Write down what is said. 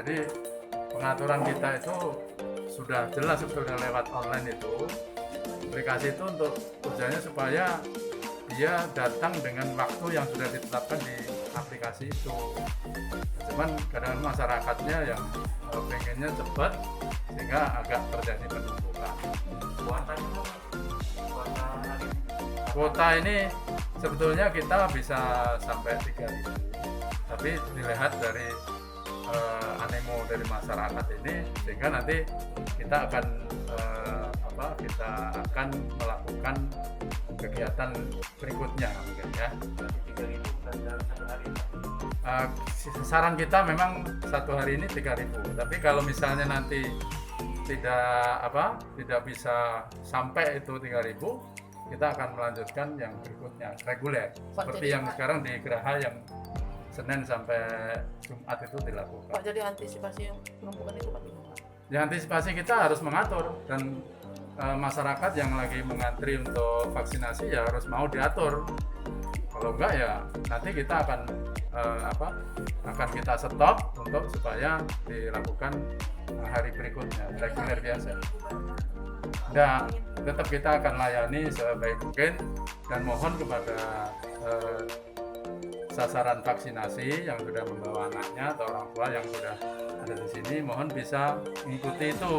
Jadi pengaturan kita itu sudah jelas sebetulnya lewat online itu. Aplikasi itu untuk tujuannya supaya dia datang dengan waktu yang sudah ditetapkan di aplikasi itu. Cuman kadang masyarakatnya yang pengennya cepat sehingga agak terjadi penumpukan. Kuota ini sebetulnya kita bisa sampai 3.000, tapi dilihat dari animo dari masyarakat ini sehingga nanti kita akan melakukan kegiatan berikutnya mungkin ya. Saran kita memang satu hari ini 3.000, tapi kalau misalnya nanti tidak bisa sampai itu 3.000, kita akan melanjutkan yang berikutnya reguler seperti yang sekarang di Geraha yang Senin sampai Jumat itu dilakukan. Pak, jadi antisipasi penumpukan itu Pak? Ya, antisipasi kita harus mengatur, dan masyarakat yang lagi mengantri untuk vaksinasi ya harus mau diatur. Kalau enggak ya nanti kita akan kita stop untuk supaya dilakukan hari berikutnya reguler biasa. Nah, tetap kita akan layani sebaik mungkin dan mohon kepada sasaran vaksinasi yang sudah membawa anaknya atau orang tua yang sudah ada di sini, mohon bisa mengikuti itu.